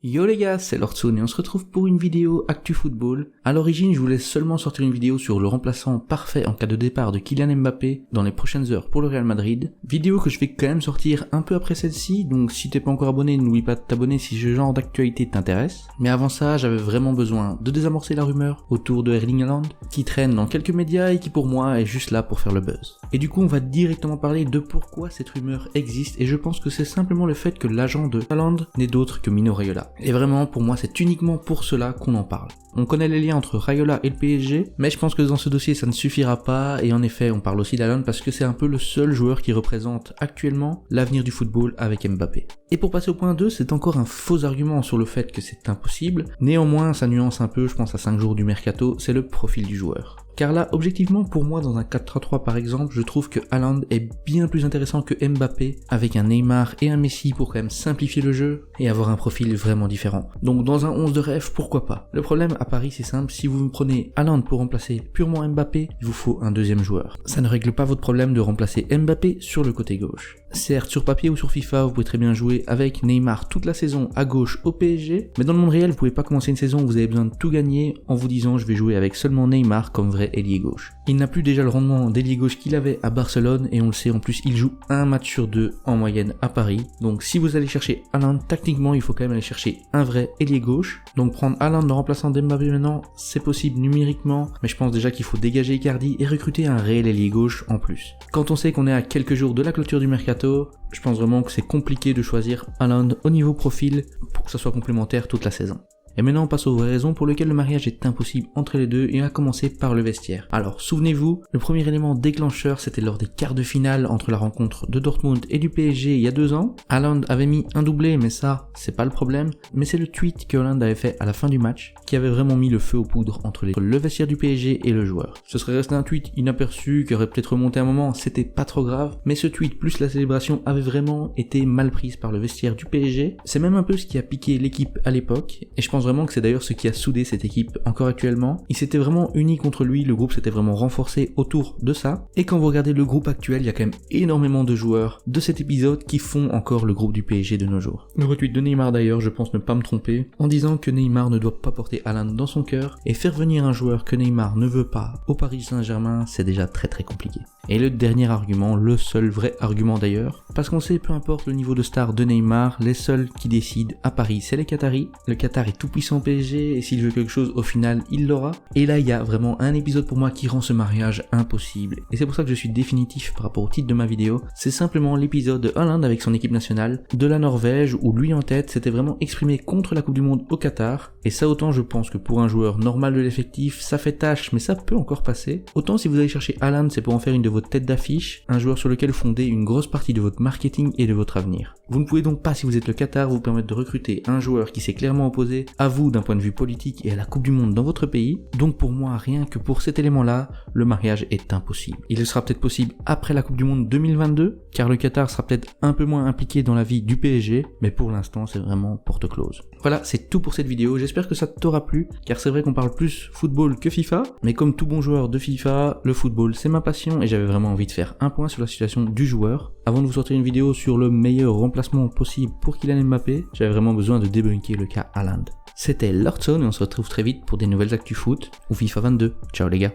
Yo les gars, c'est Lordson et on se retrouve pour une vidéo Actu Football. À l'origine, je voulais seulement sortir une vidéo sur le remplaçant parfait en cas de départ de Kylian Mbappé dans les prochaines heures pour le Real Madrid. Vidéo que je vais quand même sortir un peu après celle-ci, donc si t'es pas encore abonné, n'oublie pas de t'abonner si ce genre d'actualité t'intéresse. Mais avant ça, j'avais vraiment besoin de désamorcer la rumeur autour de Erling Haaland, qui traîne dans quelques médias et qui pour moi est juste là pour faire le buzz. Et du coup, on va directement parler de pourquoi cette rumeur existe et je pense que c'est simplement le fait que l'agent de Haaland n'est d'autre que Mino Raiola. Et vraiment, pour moi, c'est uniquement pour cela qu'on en parle. On connaît les liens entre Raiola et le PSG, mais je pense que dans ce dossier, ça ne suffira pas, et en effet, on parle aussi d'Haaland parce que c'est un peu le seul joueur qui représente actuellement l'avenir du football avec Mbappé. Et pour passer au point 2, c'est encore un faux argument sur le fait que c'est impossible, néanmoins, ça nuance un peu, je pense à 5 jours du mercato, c'est le profil du joueur. Car là, objectivement, pour moi, dans un 4-3-3 par exemple, je trouve que Haaland est bien plus intéressant que Mbappé, avec un Neymar et un Messi pour quand même simplifier le jeu et avoir un profil vraiment différent. Donc dans un 11 de rêve, pourquoi pas. Le problème à Paris, c'est simple, si vous prenez Haaland pour remplacer purement Mbappé, il vous faut un deuxième joueur. Ça ne règle pas votre problème de remplacer Mbappé sur le côté gauche. Certes, sur papier ou sur FIFA, vous pouvez très bien jouer avec Neymar toute la saison à gauche au PSG, mais dans le monde réel, vous pouvez pas commencer une saison où vous avez besoin de tout gagner en vous disant je vais jouer avec seulement Neymar comme vrai ailier gauche. Il n'a plus déjà le rendement d'ailier gauche qu'il avait à Barcelone et on le sait en plus, il joue un match sur deux en moyenne à Paris. Donc si vous allez chercher Haaland, tactiquement, il faut quand même aller chercher un vrai ailier gauche. Donc prendre Haaland en remplaçant Mbappé maintenant, c'est possible numériquement, mais je pense déjà qu'il faut dégager Icardi et recruter un réel ailier gauche en plus. Quand on sait qu'on est à quelques jours de la clôture du mercato, je pense vraiment que c'est compliqué de choisir Haaland au niveau profil pour que ça soit complémentaire toute la saison. Et maintenant on passe aux vraies raisons pour lesquelles le mariage est impossible entre les deux et on va commencer par le vestiaire. Alors souvenez-vous, le premier élément déclencheur c'était lors des quarts de finale entre la rencontre de Dortmund et du PSG il y a 2 ans. Haaland avait mis un doublé mais ça c'est pas le problème, mais c'est le tweet que Haaland avait fait à la fin du match qui avait vraiment mis le feu aux poudres entre le vestiaire du PSG et le joueur. Ce serait resté un tweet inaperçu qui aurait peut-être remonté un moment, c'était pas trop grave, mais ce tweet plus la célébration avait vraiment été mal prise par le vestiaire du PSG. C'est même un peu ce qui a piqué l'équipe à l'époque et je pense vraiment que c'est d'ailleurs ce qui a soudé cette équipe encore actuellement. Ils s'étaient vraiment unis contre lui, le groupe s'était vraiment renforcé autour de ça. Et quand vous regardez le groupe actuel, il y a quand même énormément de joueurs de cet épisode qui font encore le groupe du PSG de nos jours. Le retweet de Neymar d'ailleurs, je pense ne pas me tromper, en disant que Neymar ne doit pas porter Haaland dans son cœur, et faire venir un joueur que Neymar ne veut pas au Paris Saint-Germain, c'est déjà très compliqué. Et le dernier argument, le seul vrai argument d'ailleurs, parce qu'on sait peu importe le niveau de star de Neymar, les seuls qui décident à Paris c'est les Qataris. Le Qatar est tout puissant PSG et s'il veut quelque chose au final il l'aura. Et là il y a vraiment un épisode pour moi qui rend ce mariage impossible. Et c'est pour ça que je suis définitif par rapport au titre de ma vidéo. C'est simplement l'épisode de Haaland avec son équipe nationale de la Norvège où lui en tête s'était vraiment exprimé contre la Coupe du Monde au Qatar. Et ça autant je pense que pour un joueur normal de l'effectif ça fait tâche mais ça peut encore passer. Autant si vous allez chercher Haaland c'est pour en faire une de vos têtes d'affiche, un joueur sur lequel fonder une grosse partie de votre marketing et de votre avenir. Vous ne pouvez donc pas, si vous êtes le Qatar, vous permettre de recruter un joueur qui s'est clairement opposé à vous d'un point de vue politique et à la Coupe du Monde dans votre pays. Donc pour moi, rien que pour cet élément-là, le mariage est impossible. Il sera peut-être possible après la Coupe du Monde 2022, car le Qatar sera peut-être un peu moins impliqué dans la vie du PSG, mais pour l'instant, c'est vraiment porte close. Voilà, c'est tout pour cette vidéo. J'espère que ça t'aura plu, car c'est vrai qu'on parle plus football que FIFA, mais comme tout bon joueur de FIFA, le football c'est ma passion et j'avais vraiment envie de faire un point sur la situation du joueur. Avant de vous sortir une vidéo sur le meilleur remplacement possible pour Kylian Mbappé, j'avais vraiment besoin de débunker le cas Haaland. C'était Lordson et on se retrouve très vite pour des nouvelles actus foot ou FIFA 22. Ciao les gars.